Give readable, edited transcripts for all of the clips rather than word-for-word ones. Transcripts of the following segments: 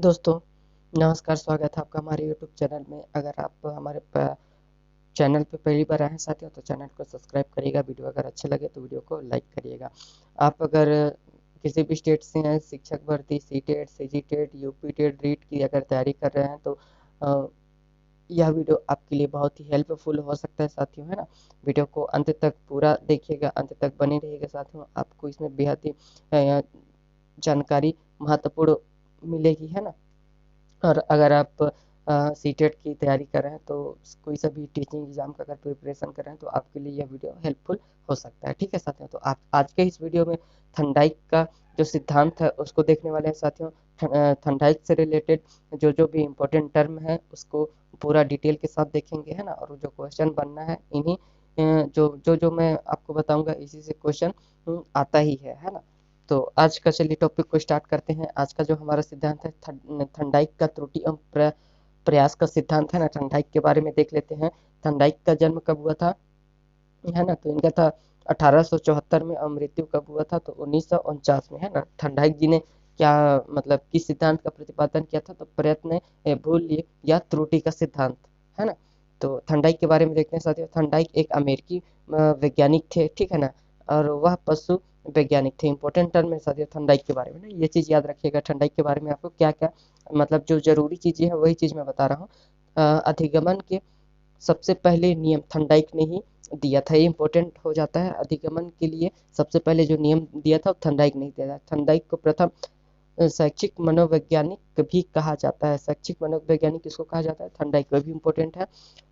दोस्तों, नमस्कार। स्वागत है आपका हमारे यूट्यूब चैनल में। अगर आप हमारे चैनल पे पहली बार आए हैं साथियों, तो चैनल को सब्सक्राइब करिएगा। वीडियो अगर अच्छे लगे तो वीडियो को लाइक करिएगा। आप अगर किसी भी स्टेट से हैं, शिक्षक भर्ती, सीटेट, सीजीटेट, यूपी टेट, रीट की अगर तैयारी कर रहे हैं, तो अ, यह वीडियो आपके लिए बहुत ही हेल्पफुल हो सकता है साथियों, है ना। वीडियो को अंत तक पूरा देखिएगा, अंत तक बने रहिएगा साथियों। आपको इसमें बेहद ही जानकारी महत्वपूर्ण मिलेगी, है ना। और अगर आप सीटेट की तैयारी कर रहे हैं, तो कोई सा भी टीचिंग एग्जाम का अगर प्रिपरेशन कर रहे हैं, तो आपके लिए यह वीडियो हेल्पफुल हो सकता है। ठीक है साथियों, तो आप आज के इस वीडियो में थंडाइक का जो सिद्धांत है उसको देखने वाले हैं साथियों। थंडाइक से रिलेटेड जो जो भी इम्पोर्टेंट टर्म है उसको पूरा डिटेल के साथ देखेंगे, है ना। और जो क्वेश्चन बनना है इन्हीं जो मैं आपको बताऊंगा इसी से क्वेश्चन आता ही है ना। तो आज का चलिए टॉपिक को स्टार्ट करते हैं। आज का जो हमारा सिद्धांत है थंडाइक का त्रुटि एवं प्रयास का सिद्धांत है ना। थंडाइक के बारे में देख लेते हैं। थंडाइक का जन्म कब हुआ था, है ना। तो इनका था 1874 में। और मृत्यु कब हुआ था, तो 1949 में, है ना। थंडाइक जी ने क्या मतलब किस सिद्धांत का प्रतिपादन किया था, तो प्रयत्न, भूल या त्रुटि का सिद्धांत, है ना। तो थंडाइक के बारे में देखते हैं साथियों। थंडाइक एक अमेरिकी वैज्ञानिक थे, ठीक है ना। और वह पशु वैज्ञानिक थे। इंपॉर्टेंट टर्म है साथियों थंडाइक के बारे में ना, ये चीज़ याद रखिएगा। थंडाइक के बारे में आपको क्या क्या मतलब जो जरूरी चीज़ें हैं वही चीज़ मैं बता रहा हूँ। अधिगमन के सबसे पहले नियम थंडाइक ने ही दिया था। ये इंपॉर्टेंट हो जाता है। अधिगमन के लिए सबसे पहले जो नियम दिया था वो थंडाइक ने दिया था। थंडाइक को प्रथम शैक्षिक मनोवैज्ञानिक भी कहा जाता है। शैक्षिक मनोवैज्ञानिक किसको कहा जाता है, थंडाइक को भी इम्पोर्टेंट है।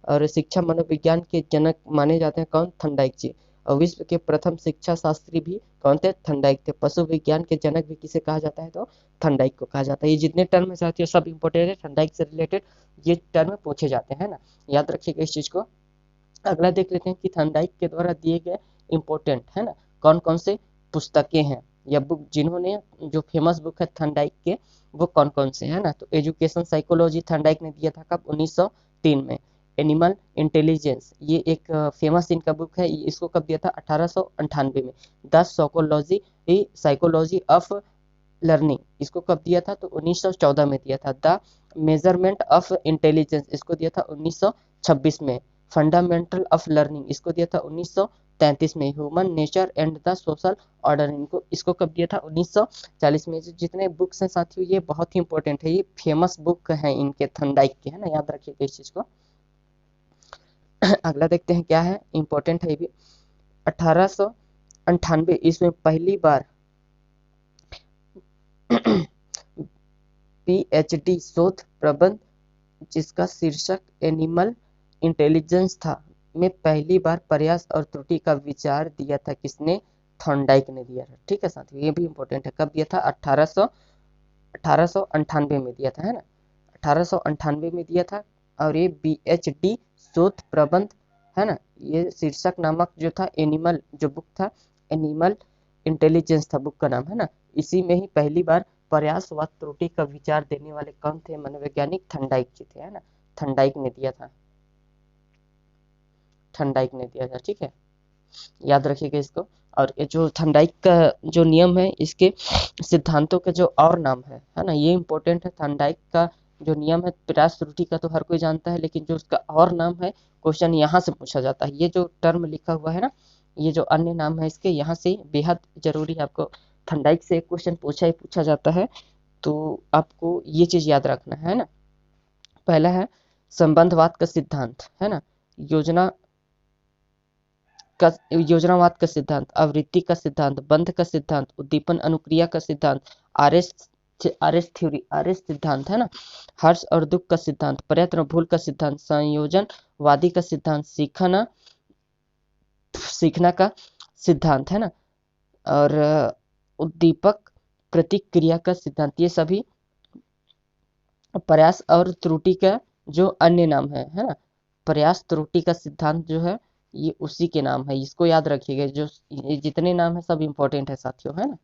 और शिक्षा मनोविज्ञान के जनक माने जाते हैं कौन, थंडाइक जी। और विश्व के प्रथम शिक्षा शास्त्री भी कौन थे, थंडाइक थे। पशु विज्ञान के जनक भी किसे कहा जाता है, तो थंडाइक को कहा जाता है। ये जितने टर्म है साथियों सब इम्पोर्टेंट है, थंडाइक से रिलेटेड ये टर्म पूछे जाते हैं ना, याद रखिएगा इस चीज को। अगला देख लेते हैं कि थंडाइक के द्वारा दिए गए इम्पोर्टेंट, है ना, कौन कौन से पुस्तकें हैं या बुक, जिन्होंने जो फेमस बुक है थंडाइक के वो कौन कौन से, है ना। तो एजुकेशन साइकोलॉजी थंडाइक ने दिया था कब, 1903 में। एनिमल इंटेलिजेंस ये एक फेमस इनका बुक है, इसको कब दिया था, 1898 में। The psychology psychology of learning इसको कब दिया था, तो 1914 में दिया था। द मेजरमेंट ऑफ इंटेलिजेंस इसको दिया था 1926 में। फंडामेंटल ऑफ लर्निंग इसको दिया था 1933 में। Human nature and the social order इनको इसको कब दिया था, 1940 में। जितने बुक्स हैं साथियों ये बहुत ही इंपॉर्टेंट है, ये फेमस बुक है इनके थंडाइक के, है ना, याद रखिएगा इस चीज को। अगला देखते हैं क्या है, इंपॉर्टेंट है ये भी। 1898 इसमें पहली बार पीएचडी शोध प्रबंध जिसका शीर्षक एनिमल इंटेलिजेंस था में पहली बार प्रयास और त्रुटि का विचार दिया था किसने, थॉर्नडाइक ने दिया था। ठीक है साथियों, ये भी इंपॉर्टेंट है। कब दिया था, 1898 में दिया था, है ना। 1898 में दिया था। और ये पीएचडी शोध प्रबंध, है ना, ये शीर्षक नामक जो था एनिमल जो बुक था, एनिमल इंटेलिजेंस था बुक का नाम, है ना। इसी में ही पहली बार प्रयास व त्रुटि का विचार देने वाले कौन थे, मनोवैज्ञानिक थंडाइक जी थे, है ना। थंडाइक ने दिया था, थंडाइक ने दिया था, ठीक है, याद रखिएगा इसको। और ये जो थंडाइक का जो नियम है इसके सिद्धांतों के जो और नाम है ना, ये इंपॉर्टेंट है। थंडाइक का जो नियम है प्रयास त्रुटि का तो हर कोई जानता है, लेकिन जो उसका और नाम है क्वेश्चन यहाँ से पूछा जाता है। ये जो टर्म लिखा हुआ है ना, ये जो अन्य नाम है इसके यहाँ से बेहद जरूरी है आपको। थंडाइक से एक क्वेश्चन पूछा ही पूछा जाता है, तो आपको ये चीज याद रखना है ना। पहला है संबंधवाद का सिद्धांत, है ना। योजना का योजनावाद का सिद्धांत, आवृत्ति का सिद्धांत, बंध का सिद्धांत, उद्दीपन अनुक्रिया का सिद्धांत, आरएस आरएस थ्योरी, आरएस सिद्धांत, है ना। हर्ष और दुख का सिद्धांत, प्रयत्न भूल का सिद्धांत, संयोजनवादी का सिद्धांत, सीखना का सिद्धांत, है ना। और उद्दीपक प्रतिक्रिया का सिद्धांत, ये सभी प्रयास और त्रुटि का जो अन्य नाम है ना। प्रयास त्रुटि का सिद्धांत जो है ये उसी के नाम है, इसको याद रखिएगा। जो ये जितने नाम है सब इंपॉर्टेंट है साथियों, है ना।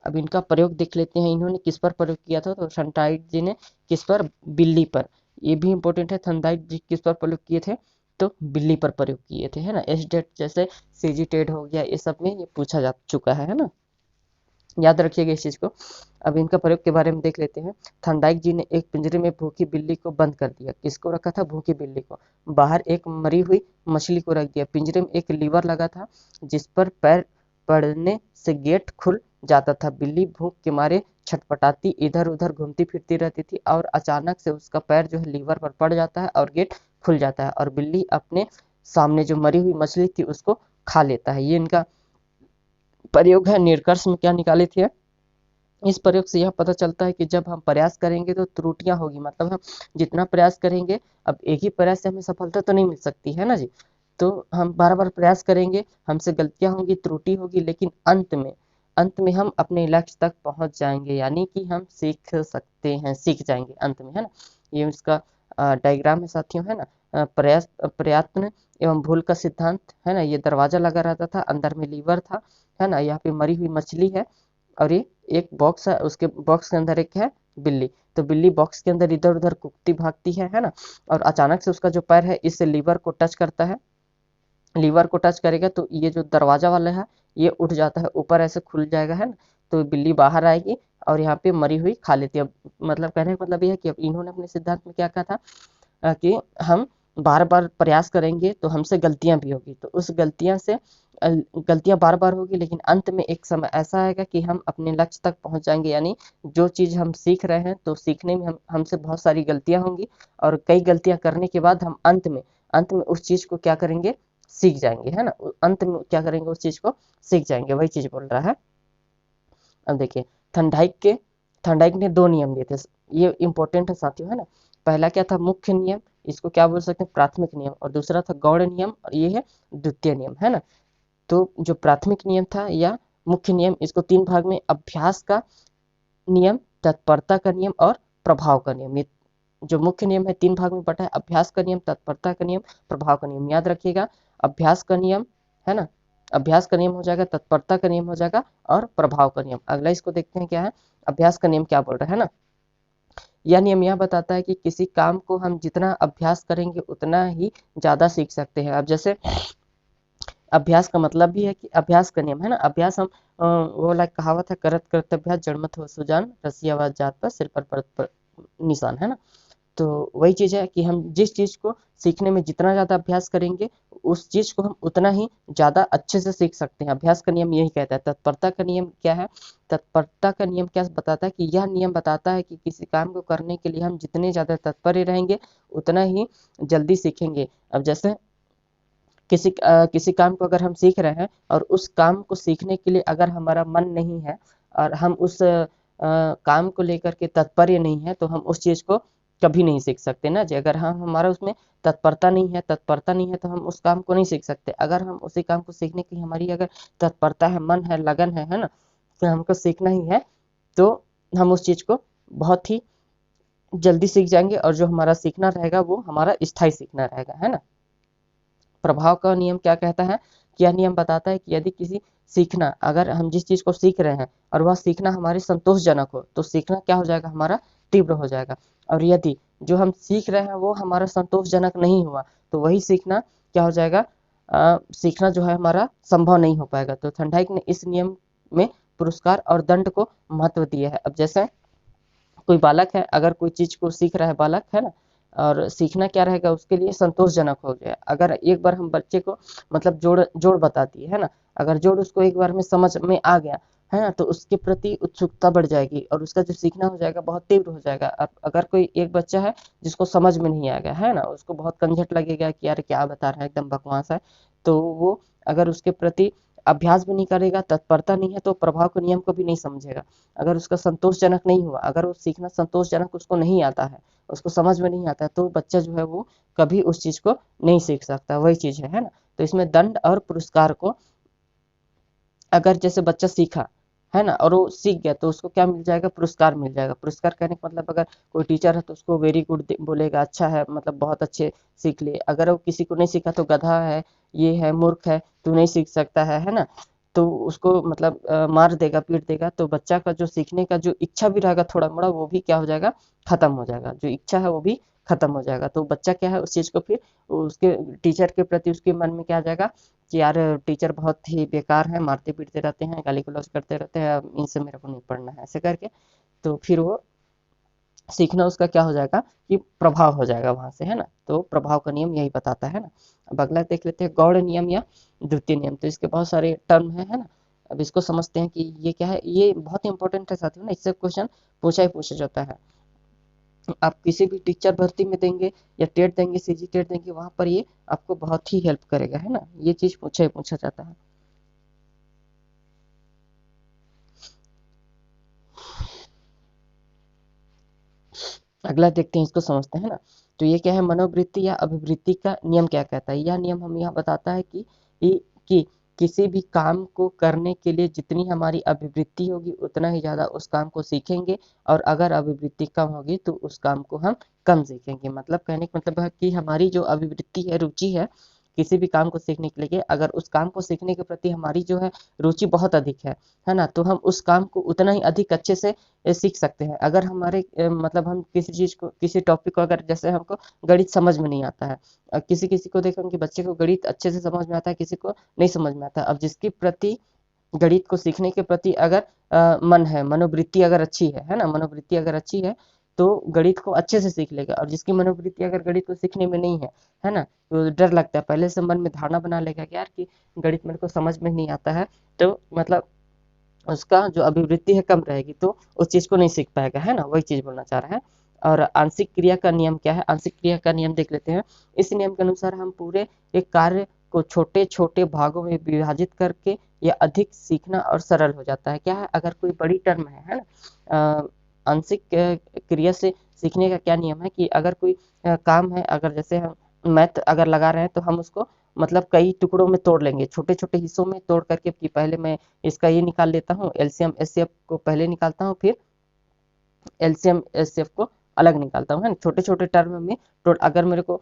अब इनका प्रयोग देख लेते हैं, इन्होंने किस पर प्रयोग किया था, तो थंडाइक जी ने किस पर, बिल्ली पर। ये भी इंपॉर्टेंट है, थंडाइक जी किस पर प्रयोग किए थे, तो बिल्ली पर प्रयोग किए थे, है ना। एस डेट जैसे सीजी टेट हो गया, ये सब में ये पूछा जा चुका है ना। याद रखिएगा इस चीज को। अब इनका प्रयोग के बारे में देख लेते हैं। थॉर्नडाइक जी ने एक पिंजरे में भूखी बिल्ली को बंद कर दिया। किसको रखा था? भूखी बिल्ली को। बाहर एक मरी हुई मछली को रख दिया। पिंजरे में एक लीवर लगा था जिस पर पैर पड़ने से गेट खुल जाता था। बिल्ली भूख के मारे छटपटाती इधर उधर घूमती फिरती रहती थी और अचानक से उसका पैर जो है लीवर पर पड़ जाता है और गेट खुल जाता है और बिल्ली अपने सामने जो मरी हुई मछली थी उसको खा लेता है। ये इनका प्रयोग है। निष्कर्ष में क्या निकाले थे? इस प्रयोग से यह पता चलता है कि जब हम प्रयास करेंगे तो त्रुटियां होगी, मतलब हम जितना प्रयास करेंगे, अब एक ही प्रयास से हमें सफलता तो नहीं मिल सकती है ना जी। तो हम बार बार प्रयास करेंगे, हमसे गलतियां होंगी, त्रुटि होगी, लेकिन अंत में हम अपने लक्ष्य तक पहुंच जाएंगे, यानी कि हम सीख सकते हैं, सीख जाएंगे अंत में, है ना। ये इसका डायग्राम है साथियों, है ना। प्रयत्न एवं भूल का सिद्धांत, है ना। ये दरवाजा लगा रहता था, अंदर में लीवर था, है ना। यहाँ पे मरी हुई मछली है और ये एक बॉक्स है, उसके बॉक्स के अंदर एक है बिल्ली। तो बिल्ली बॉक्स के अंदर इधर उधर कूदती भागती है ना। और अचानक से उसका जो पैर है इस लीवर को टच करता है। लीवर को टच करेगा तो ये जो दरवाजा वाला है ये उठ जाता है ऊपर, ऐसे खुल जाएगा, है ना। तो बिल्ली बाहर आएगी और यहाँ पे मरी हुई खा लेती है। अब मतलब कहने का मतलब ये है कि अब इन्होंने अपने सिद्धांत में क्या कहा था कि हम बार बार प्रयास करेंगे तो हमसे गलतियां भी होगी, तो उस गलतियां बार बार होगी, लेकिन अंत में एक समय ऐसा आएगा कि हम अपने लक्ष्य तक पहुंच जाएंगे। यानी जो चीज हम सीख रहे हैं तो सीखने में हमसे बहुत सारी गलतियां होंगी और कई गलतियां करने के बाद हम अंत में उस चीज को क्या करेंगे? सीख जाएंगे, है ना। अंत में क्या करेंगे? उस चीज को सीख जाएंगे, वही चीज बोल रहा है। अब देखिए, थॉर्नडाइक ने 2 नियम दिए थे, ये इंपॉर्टेंट है साथियों, है ना। पहला क्या था? मुख्य नियम, इसको क्या बोल सकते हैं? प्राथमिक नियम। और दूसरा था गौड़ नियम और ये है द्वितीय नियम, है ना। तो जो प्राथमिक नियम था या मुख्य नियम, इसको 3 भाग में, अभ्यास का नियम, तत्परता का नियम और प्रभाव का नियम। ये जो मुख्य नियम है 3 भाग में बटा है, अभ्यास का नियम, तत्परता का नियम, प्रभाव का नियम। याद रखिएगा, अभ्यास का नियम, है ना, अभ्यास का नियम हो जाएगा, तत्परता का नियम हो जाएगा और प्रभाव का नियम। अगला इसको देखते हैं क्या है। अभ्यास का नियम क्या बोल रहा है ना। यह नियम यह बताता है कि किसी काम को हम जितना अभ्यास करेंगे उतना ही ज्यादा सीख सकते हैं। अब जैसे अभ्यास का मतलब भी है कि अभ्यास का नियम, है ना। अभ्यास हम वो लाइक कहावत है, करत करत अभ्यास जड़मत हो सुजान, रसियावाद जात पर सिर पर निशान, है ना। तो वही चीज है कि हम जिस चीज को सीखने में जितना ज्यादा अभ्यास करेंगे उस चीज को हम उतना ही ज्यादा अच्छे से सीख सकते हैं। अभ्यास का नियम यही कहता है। तत्परता का नियम क्या है? तत्परता का नियम क्या बताता है कि यह नियम बताता है कि किसी काम को करने के लिए हम जितने ज्यादा तत्पर रहेंगे उतना ही जल्दी सीखेंगे। अब जैसे किसी काम को अगर हम सीख रहे हैं और उस काम को सीखने के लिए अगर हमारा मन नहीं है और हम उस काम को लेकर के तत्पर नहीं है तो हम उस चीज को कभी नहीं सीख सकते ना जी। अगर हम हमारा उसमें तत्परता नहीं है तो हम उस काम को नहीं सीख सकते। अगर हम उसी काम को सीखने की हमारी अगर तत्परता है, मन है, लगन है ना, तो हमको सीखना ही है, तो हम उस चीज को बहुत ही जल्दी सीख जाएंगे और जो हमारा सीखना रहेगा वो हमारा स्थायी सीखना रहेगा, है ना। प्रभाव का नियम क्या कहता है? कि यह नियम बताता है कि यदि किसी सीखना, अगर हम जिस चीज को सीख रहे हैं और वह सीखना हमारे संतोषजनक हो तो सीखना क्या हो जाएगा? हमारा तीव्र हो जाएगा। और यदि जो हम सीख रहे हैं वो हमारा संतोषजनक नहीं हुआ तो वही सीखना क्या हो जाएगा? सीखना जो है हमारा संभव नहीं हो पाएगा। तो थॉर्नडाइक ने इस नियम में पुरस्कार और दंड को महत्व दिया है। अब जैसे कोई बालक है, अगर कोई चीज को सीख रहा है बालक, है ना, और सीखना क्या रहेगा उसके लिए? संतोषजनक हो गया। अगर एक बार हम बच्चे को मतलब जोड़ जोड़ बता दिए, है ना, अगर जोड़ उसको एक बार में समझ में आ गया, है ना, तो उसके प्रति उत्सुकता बढ़ जाएगी और उसका जो सीखना हो जाएगा बहुत तीव्र हो जाएगा। अब अगर कोई एक बच्चा है जिसको समझ में नहीं आ गया, है ना, उसको बहुत कंझट लगेगा कि यार क्या बता रहा है, एकदम बकवास है, तो वो अगर उसके प्रति अभ्यास भी नहीं करेगा, तत्परता नहीं है, तो प्रभाव के नियम को भी नहीं समझेगा। अगर उसका संतोषजनक नहीं हुआ, अगर वो सीखना संतोषजनक उसको नहीं आता है, उसको समझ में नहीं आता है, तो बच्चा जो है वो कभी उस चीज को नहीं सीख सकता। वही चीज है ना। तो इसमें दंड और पुरस्कार को, अगर जैसे बच्चा सीखा, है ना, और वो सीख गया तो उसको क्या मिल जाएगा? पुरस्कार मिल जाएगा। पुरस्कार कहने का मतलब अगर कोई टीचर है तो उसको वेरी गुड बोलेगा, अच्छा है, मतलब बहुत अच्छे सीख लिए। अगर वो किसी को नहीं सीखा तो गधा है, ये है, मूर्ख है, तू नहीं सीख सकता है ना, तो उसको मतलब मार देगा, पीट देगा। तो बच्चा का जो सीखने का जो इच्छा भी रहेगा थोड़ा मोड़ा, वो भी क्या हो जाएगा? खत्म हो जाएगा। जो इच्छा है वो भी खत्म हो जाएगा। तो बच्चा क्या है उस चीज को फिर उसके टीचर के प्रति उसके मन में क्या आ जाएगा? कि यार टीचर बहुत ही बेकार है, मारते पीटते रहते हैं, गाली गलौज करते रहते हैं, अब इनसे मेरे को नहीं पढ़ना है, ऐसे करके तो फिर वो सीखना उसका क्या हो जाएगा कि प्रभाव हो जाएगा वहां से, है ना। तो प्रभाव का नियम यही बताता है ना। अब अगला देख लेते हैं गौड़ नियम या द्वितीय नियम। तो इसके बहुत सारे टर्म है ना। अब इसको समझते हैं कि ये क्या है। ये बहुत इंपॉर्टेंट है साथियों ना, इससे क्वेश्चन पूछा ही पूछा जाता है। आप किसी भी टीचर भर्ती में देंगे या टेट देंगे, सीजी टेट देंगे, वहां पर ये आपको बहुत ही हेल्प करेगा, है ना। ये चीज पूछा ही पूछा जाता है। अगला देखते हैं, इसको समझते हैं ना। तो ये क्या है, मनोवृत्ति या अभिवृत्ति का नियम क्या कहता है। यह नियम हम यहाँ बताता है कि किसी भी काम को करने के लिए जितनी हमारी अभिवृत्ति होगी उतना ही ज़्यादा उस काम को सीखेंगे, और अगर अभिवृत्ति कम होगी तो उस काम को हम कम सीखेंगे। मतलब कहने का मतलब है कि हमारी जो अभिवृत्ति है, रुचि है किसी भी काम को सीखने के लिए, अगर उस काम को सीखने के प्रति हमारी जो है रुचि बहुत अधिक है ना, तो हम उस काम को उतना ही अधिक अच्छे से सीख सकते हैं। अगर हमारे मतलब हम किसी चीज़ को, किसी टॉपिक को, अगर जैसे हमको गणित समझ में नहीं आता है, किसी किसी को देखो कि बच्चे को गणित अच्छे से समझ में आता है, किसी को नहीं समझ में आता। अब जिसके प्रति गणित को सीखने के प्रति अगर मन है, मनोवृत्ति अगर अच्छी है ना, मनोवृत्ति अगर अच्छी है तो गणित को अच्छे से सीख लेगा। और जिसकी मनोवृत्ति अगर गणित को सीखने में नहीं है ना, तो डर लगता है, पहले से मन में धारणा बना लेगा कि यार कि गणित मेरे को समझ में नहीं आता है, तो मतलब उसका जो अभिवृत्ति है कम रहेगी, तो उस चीज को नहीं सीख पाएगा, है ना। वही चीज बोलना चाह रहा है। और आंशिक क्रिया का नियम क्या है, आंशिक क्रिया का नियम देख लेते हैं। इस नियम के अनुसार हम पूरे एक कार्य को छोटे छोटे भागों में विभाजित करके यह अधिक सीखना और सरल हो जाता है। क्या है, अगर कोई बड़ी टर्म है ना, आंशिक क्रिया से सीखने का क्या नियम है कि अगर कोई काम है, अगर जैसे हम मैथ अगर लगा रहे हैं तो हम उसको मतलब कई टुकड़ों में तोड़ लेंगे, छोटे छोटे हिस्सों में तोड़ करके, कि पहले मैं इसका ये निकाल लेता हूँ, एलसीएम एचसीएफ को पहले निकालता हूँ, फिर एलसीएम एचसीएफ को अलग निकालता हूँ, है ना। छोटे छोटे टर्म में। तो अगर मेरे को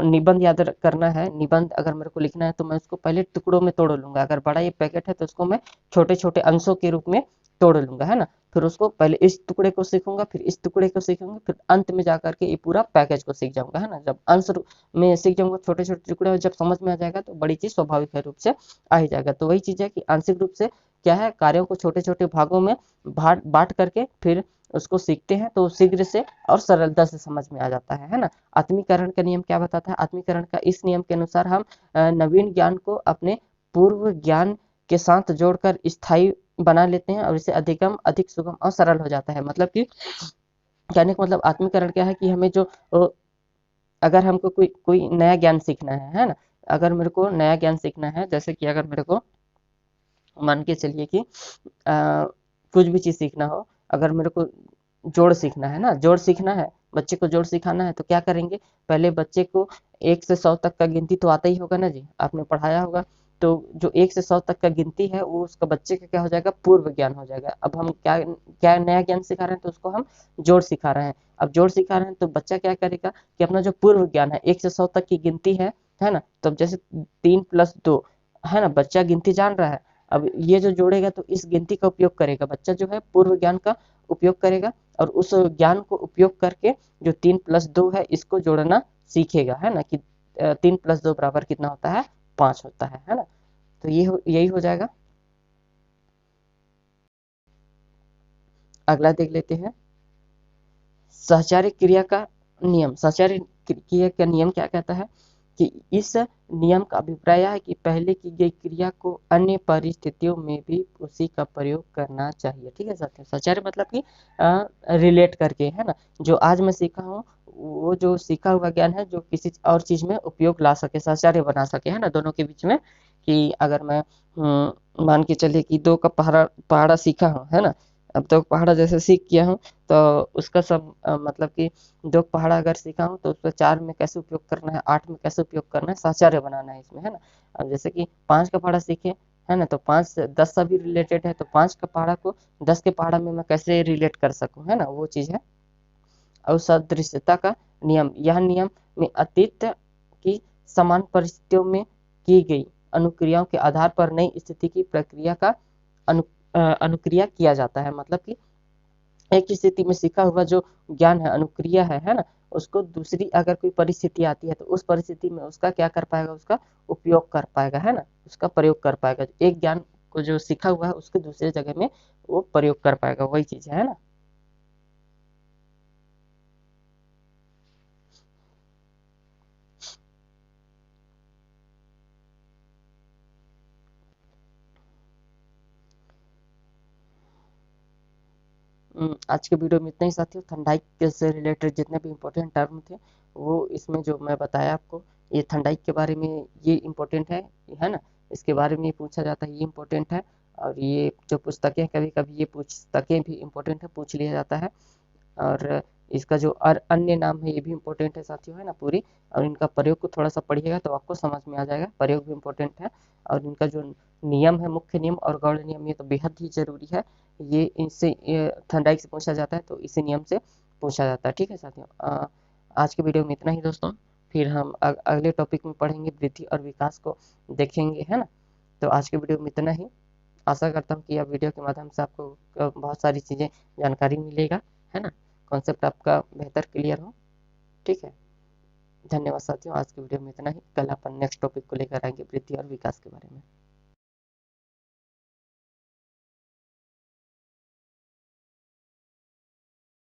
निबंध याद करना है, निबंध अगर मेरे को लिखना है, तो मैं उसको पहले टुकड़ों में तोड़ लूंगा। अगर बड़ा ये पैकेट है तो उसको मैं छोटे छोटे अंशों के रूप में तोड़ लूंगा, है ना। फिर उसको पहले इस टुकड़े को सीखूंगा, फिर इस टुकड़े को सीखूंगा, फिर अंत में जाकर के ये पूरा पैकेज को सीख जाऊंगा, है ना। जब अंश में सीख जाऊंगा छोटे छोटे टुकड़े, और जब समझ में आ जाएगा तो बड़ी चीज स्वाभाविक रूप से आ ही जाएगा। तो वही चीज है कि आंशिक रूप से क्या है, कार्यों को छोटे छोटे भागों में बांट करके फिर उसको सीखते हैं, तो शीघ्र से और सरलता से समझ में आ जाता है ना। आत्मीकरण का नियम क्या बताता है, आत्मीकरण का इस नियम के अनुसार हम नवीन ज्ञान को अपने पूर्व ज्ञान के साथ जोड़कर स्थायी बना लेते हैं, और इसे अधिगम अधिक सुगम और सरल हो जाता है। मतलब कि कहने का मतलब आत्मीकरण क्या है कि हमें जो अगर हमको कोई कोई नया ज्ञान सीखना है ना, अगर मेरे को नया ज्ञान सीखना है, जैसे कि अगर मेरे को मान के चलिए कि कुछ भी चीज़ सीखना हो, अगर मेरे को जोड़ सीखना है ना, जोड़ सीखना है, बच्चे को जोड़ सिखाना है, तो क्या करेंगे, पहले बच्चे को 1 से 100 तक का गिनती तो आता ही होगा ना जी, आपने पढ़ाया होगा। तो जो 1 से 100 तक का गिनती है वो उसका बच्चे का क्या हो जाएगा, पूर्व ज्ञान हो जाएगा। अब हम क्या क्या नया ज्ञान सिखा रहे हैं, तो उसको हम जोड़ सिखा रहे हैं। अब जोड़ सिखा रहे हैं तो बच्चा क्या करेगा कि अपना जो पूर्व ज्ञान है, 1 से 100 तक की गिनती है ना, तो जैसे 3 + 2, है ना, बच्चा गिनती जान रहा है। अब ये जो जोड़ेगा तो इस गिनती का उपयोग करेगा, बच्चा जो है पूर्व ज्ञान का उपयोग करेगा, और उस ज्ञान को उपयोग करके जो 3 + 2 है इसको जोड़ना सीखेगा, है ना। कि 3 + 2 बराबर कितना होता है, 5 होता है ना। तो यही हो जाएगा। अगला देख लेते हैं, सहचारी क्रिया का नियम। सहचारी क्रिया का नियम क्या कहता है कि इस नियम का अभिप्राय है कि पहले की गई क्रिया को अन्य परिस्थितियों में भी उसी का प्रयोग करना चाहिए। ठीक है साथियों, सहचारी मतलब कि रिलेट करके, है ना। जो आज मैं सीखा हूँ वो जो सीखा हुआ ज्ञान है जो किसी और चीज में उपयोग ला सके, सहचार्य बना सके, है ना, दोनों के बीच में। कि अगर मैं मान के चलिए कि 2 का पहाड़ा पहाड़ा सीखा हूँ, है ना। अब 2 पहाड़ा जैसे सीख किया हूँ, तो उसका सब मतलब कि 2 पहाड़ा अगर सीखा हूँ तो उसका 4 में कैसे उपयोग करना है, 8 में कैसे उपयोग करना है, साचार्य बनाना है इसमें, है ना। अब जैसे कि 5 का पहाड़ा सीखे, है ना, तो 5 से 10 से भी रिलेटेड है, तो 5 का पहाड़ा को 10 के पहाड़ा में मैं कैसे रिलेट कर सकूँ, है ना, वो चीज़ है। और सदृश्यता का नियम, यह नियम में अतीत की समान परिस्थितियों में की गई अनुक्रियाओं के आधार पर नई स्थिति की प्रक्रिया का अनुक्रिया किया जाता है। मतलब कि एक स्थिति में सीखा हुआ जो ज्ञान है, अनुक्रिया है ना, उसको दूसरी अगर कोई परिस्थिति आती है तो उस परिस्थिति में उसका क्या कर पाएगा, उसका उपयोग कर पाएगा, है ना, उसका प्रयोग कर पाएगा। एक ज्ञान को जो सीखा हुआ है उसके दूसरे जगह में वो प्रयोग कर पाएगा, वही चीज है ना। आज के वीडियो में इतना ही साथियों। थंडाइक से रिलेटेड जितने भी इम्पोर्टेंट टर्म थे वो इसमें जो मैं बताया आपको, ये थंडाइक के बारे में ये इम्पोर्टेंट है ना, इसके बारे में पूछा जाता है, ये इम्पोर्टेंट है। और ये जो पुस्तकें कभी कभी ये पुस्तकें भी इम्पोर्टेंट है, पूछ लिया जाता है। और इसका जो अन्य नाम है ये भी इम्पोर्टेंट है साथियों, है ना पूरी। और इनका प्रयोग को थोड़ा सा पढ़िएगा तो आपको समझ में आ जाएगा, प्रयोग भी इम्पोर्टेंट है। और इनका जो नियम है, मुख्य नियम और गौड़ नियम, ये तो बेहद ही जरूरी है। ये इनसे थंडाइक से पूछा जाता है तो इसी नियम से पूछा जाता है। ठीक है साथियों, आज के वीडियो में इतना ही दोस्तों। फिर हम अगले टॉपिक में पढ़ेंगे, वृद्धि और विकास को देखेंगे, है ना। तो आज के वीडियो में इतना ही। आशा करता हूँ कि यह वीडियो के माध्यम से आपको बहुत सारी चीज़ें जानकारी मिलेगा, है ना, कॉन्सेप्ट आपका बेहतर क्लियर हो। ठीक है, धन्यवाद साथियों। आज की वीडियो में इतना ही। कल अपन नेक्स्ट टॉपिक को लेकर आएंगे, वृद्धि और विकास के बारे में।